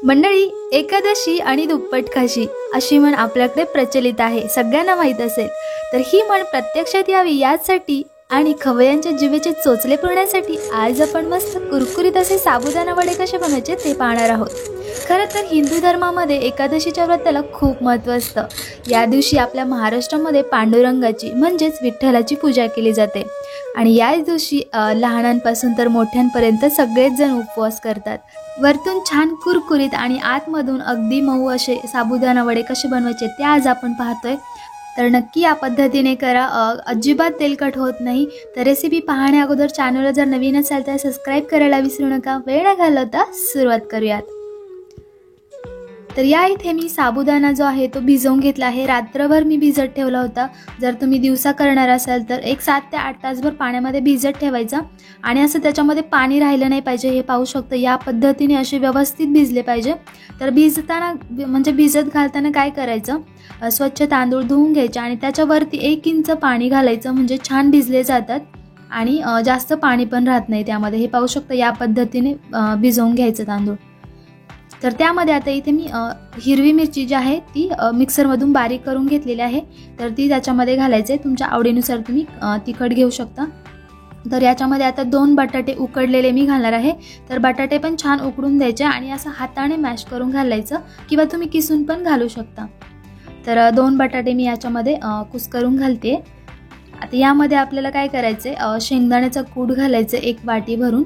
मंडळी, एकादशी आणि दुप्पट खाशी अशी म्हण आपल्याकडे प्रचलित आहे, सगळ्यांना माहीत असेल. तर ही म्हण प्रत्यक्षात यावी यासाठी आणि खवय्यांच्या जिभेचे चोचले पुरण्यासाठी आज आपण मस्त कुरकुरीत असे साबुदाणा वडे कसे बनवायचे ते पाहणार आहोत. खरं तर हिंदू धर्मामध्ये एकादशीच्या व्रताला खूप महत्त्व असतं. या दिवशी आपल्या महाराष्ट्रामध्ये पांडुरंगाची म्हणजेच विठ्ठलाची पूजा केली जाते आणि याच दिवशी लहानांपासून तर मोठ्यांपर्यंत सगळेच जण उपवास करतात. वरतून छान कुरकुरीत आणि आतमधून अगदी मऊ असे साबुदाणा वडे कसे बनवायचे ते आज आपण पाहतोय. तर नक्की या पद्धतीने करा, अजिबात तेलकट होत नाही. तर रेसिपी पाहण्या अगोदर चॅनलला जर नवीन असाल तर सबस्क्राईब करायला विसरू नका. वेळ न घालवता सुरुवात करूयात. तर या इथे मी साबुदाणा जो आहे तो भिजवून घेतला आहे. रात्रभर मी भिजत ठेवला होता. जर तुम्ही दिवसा करणार असाल तर एक 7 ते 8 तासभर पाण्यामध्ये भिजत ठेवायचा आणि असं त्याच्यामध्ये पाणी राहिलं नाही पाहिजे. हे पाहू शकता या पद्धतीने असे व्यवस्थित भिजले पाहिजे. तर भिजताना म्हणजे भिजत घालताना काय करायचं, स्वच्छ तांदूळ धुवून घ्यायचे आणि त्याच्यावरती 1 इंच पाणी घालायचं, म्हणजे छान भिजले जातात आणि जास्त पाणी पण राहत नाही त्यामध्ये. हे पाहू शकता या पद्धतीने भिजवून घ्यायचं तांदूळ. तर त्यामध्ये आता इथे मी हिरवी मिरची जी आहे ती मिक्सरमधून बारीक करून घेतलेली आहे. तर ती त्याच्यामध्ये घालायचे. तुमच्या आवडीनुसार तुम्ही तिखट घेऊ शकता. तर याच्यामध्ये आता 2 बटाटे उकडलेले मी घालणार आहे. तर बटाटे पण छान उकडून द्यायचे आणि असं हाताने मॅश करून घालायचं किंवा तुम्ही किसून पण घालू शकता. तर 2 बटाटे मी याच्यामध्ये कुस्करून घालते. आता यामध्ये आपल्याला काय करायचे, शेंगदाण्याचं कूट घालायचं 1 वाटी भरून.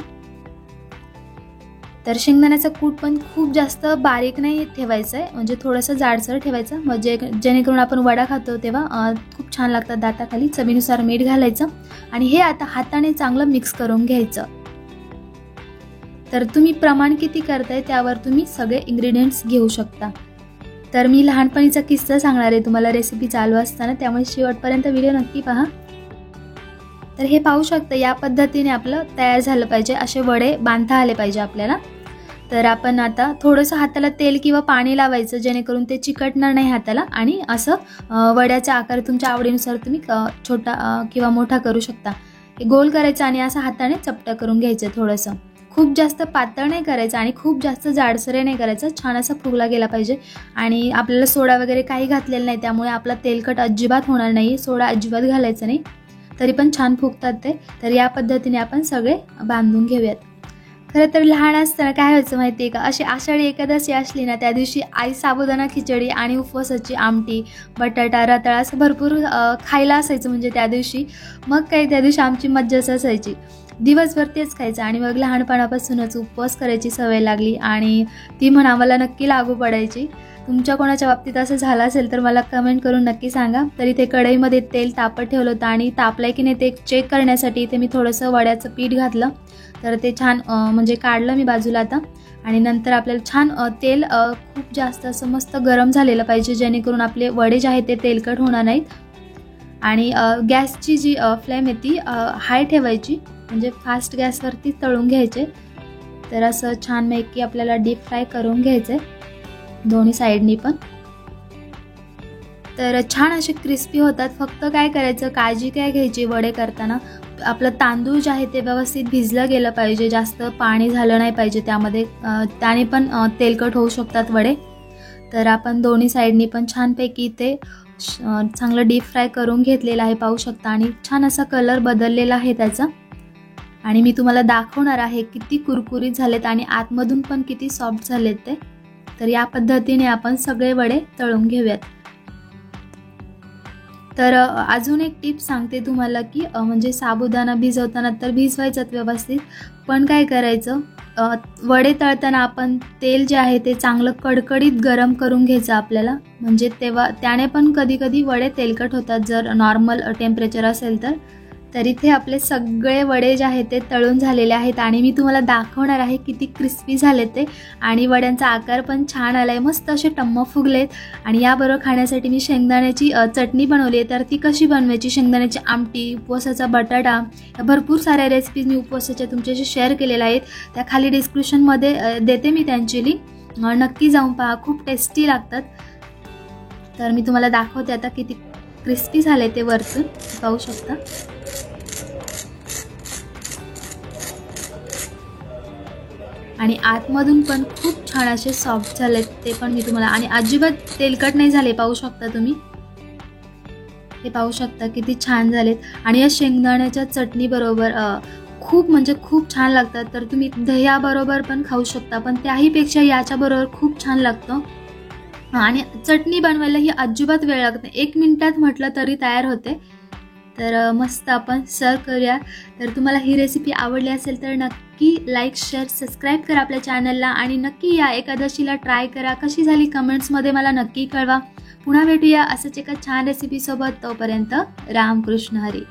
तर शेंगदाण्याचा कूट पण खूप जास्त बारीक नाही ठेवायचं आहे, म्हणजे थोडंसं जाडसर ठेवायचं, म्हणजे जेणेकरून आपण वडा खातो तेव्हा खूप छान लागतात दाताखाली. चवीनुसार मीठ घालायचं आणि हे आता हाताने चांगलं मिक्स करून घ्यायचं. तर तुम्ही प्रमाण किती करताय त्यावर तुम्ही सगळे इंग्रेडियंट्स घेऊ शकता. तर मी लहानपणीचा किस्सा सांगणार आहे तुम्हाला रेसिपी चालू असताना, त्यामुळे शेवटपर्यंत व्हिडिओ नक्की पहा. तर हे पाहू शकता या पद्धतीने आपलं तयार झालं पाहिजे. असे वडे बांधता आले पाहिजे आपल्याला. तर आपण आता थोडंसं हाताला तेल किंवा पाणी लावायचं, जेणेकरून ते चिकटणार नाही हाताला. आणि असं वड्याचा आकार तुमच्या आवडीनुसार तुम्ही छोटा किंवा मोठा करू शकता. हे गोल करायचं आणि असं हाताने चपटं करून घ्यायचं. थोडंसं खूप जास्त पातळ नाही करायचं आणि खूप जास्त जाडसर नाही करायचं. छान असा फुगला गेला पाहिजे. आणि आपल्याला सोडा वगैरे काही घातलेलं नाही, त्यामुळे आपला तेलकट अजिबात होणार नाही. सोडा अजिबात घालायचं नाही, तरी पण छान फुगतात ते. तर या पद्धतीने आपण सगळे बांधून घेऊयात. खरं तर लहान असताना काय व्हायचं माहिती आहे का, अशी आषाढी एकादशी असली ना त्या दिवशी आई साबुदाणा खिचडी आणि उपवासाची आमटी, बटाटा, रताळा असं भरपूर खायला असायचं. म्हणजे त्या दिवशी मग काही त्या दिवशी आमची मज्जाच असायची. दिवसभर तेच खायचं आणि मग लहानपणापासूनच उपवास करायची सवय लागली आणि ती म्हण आम्हाला नक्की लागू पडायची. तुमच्या कोणाच्या बाबतीत असं झालं असेल तर मला कमेंट करून नक्की सांगा. तर इथे कढईमध्ये तेल तापत ठेवलं होतं आणि तापलं की नाही ते चेक करण्यासाठी इथे मी थोडंसं वड्याचं पीठ घातलं. तर ते छान म्हणजे काढलं मी बाजूला आता. आणि नंतर आपल्याला छान तेल खूप जास्त असं मस्त गरम झालेलं पाहिजे, जेणेकरून आपले वडे जे आहेत ते तेलकट होणार नाहीत. आणि गॅसची जी फ्लेम आहे ती हाय ठेवायची, म्हणजे फास्ट गॅसवरती तळून घ्यायचे. तर असं छानपैकी आपल्याला डीप फ्राय करून घ्यायचं आहे दोन्ही साईडनी पण. तर छान असे क्रिस्पी होतात. फक्त काय करायचं, काळजी काय घ्यायची वडे करताना, आपलं तांदूळ जे आहे ते व्यवस्थित भिजलं गेलं पाहिजे. जास्त पाणी झालं नाही पाहिजे त्यामध्ये, त्याने पण तेलकट होऊ शकतात वडे. तर आपण दोन्ही साईडनी पण छानपैकी ते चांगलं डीप फ्राय करून घेतलेलं आहे, पाहू शकता. आणि छान असा कलर बदललेला आहे त्याचा. आणि मी तुम्हाला दाखवणार आहे किती कुरकुरीत झालेत आणि आतमधून पण किती सॉफ्ट झालेत ते. तर या पद्धतीने आपण सगळे वडे तळून घेऊयात. तर अजून एक टिप सांगते तुम्हाला की म्हणजे साबुदाणा भिजवताना तर भिजवायचात व्यवस्थित, पण काय करायचं, वडे तळताना आपण तेल जे आहे ते चांगलं कडकडीत गरम करून घ्यायचं आपल्याला. म्हणजे तेव्हा त्याने पण कधी कधी वडे तेलकट होतात जर नॉर्मल टेम्परेचर असेल तर. तर इथे आपले सगळे वडे जे आहेत ते तळून झालेले आहेत आणि मी तुम्हाला दाखवणार आहे किती क्रिस्पी झालेत ते. आणि वड्यांचा आकार पण छान आला आहे, मस्त असे टम्म फुगलेत. आणि याबरोबर खाण्यासाठी मी शेंगदाण्याची चटणी बनवली आहे. तर ती कशी बनवायची, शेंगदाण्याची आमटी, उपवासाचा बटाटा, या भरपूर साऱ्या रेसिपीज मी उपवासाच्या तुमच्याशी शेअर केलेल्या आहेत. त्या खाली डिस्क्रिप्शनमध्ये देते मी त्यांची लिंक, नक्की जाऊन पहा, खूप टेस्टी लागतात. तर मी तुम्हाला दाखवते आता किती क्रिस्पी झाले ते वरतून, पाहू शकता. आणि आतमधून पण खूप छान असे सॉफ्ट झालेत ते पण मी तुम्हाला, आणि अजिबात तेलकट नाही झाले, पाहू शकता तुम्ही, हे पाहू शकता किती छान झालेत. आणि या शेंगदाण्याच्या चटणी बरोबर खूप म्हणजे खूप छान लागतात. तर तुम्ही दह्याबरोबर पण खाऊ शकता, पण त्याहीपेक्षा याच्याबरोबर खूप छान लागतं. आणि चटणी बनवायला ही अजिबात वेळ लागत नाही, 1 मिनिटात म्हटलं तरी तयार होते. तर मस्त आपण सर्व करूया. तर तुम्हाला ही रेसिपी आवडली असेल तर नक्की लाईक, शेअर, सबस्क्राईब करा आपल्या चॅनलला, आणि नक्की या एकादशीला ट्राय करा. कशी झाली कमेंट्समध्ये मला नक्की कळवा. पुन्हा भेटूया असंच एका छान रेसिपीसोबत. तोपर्यंत रामकृष्ण हरी.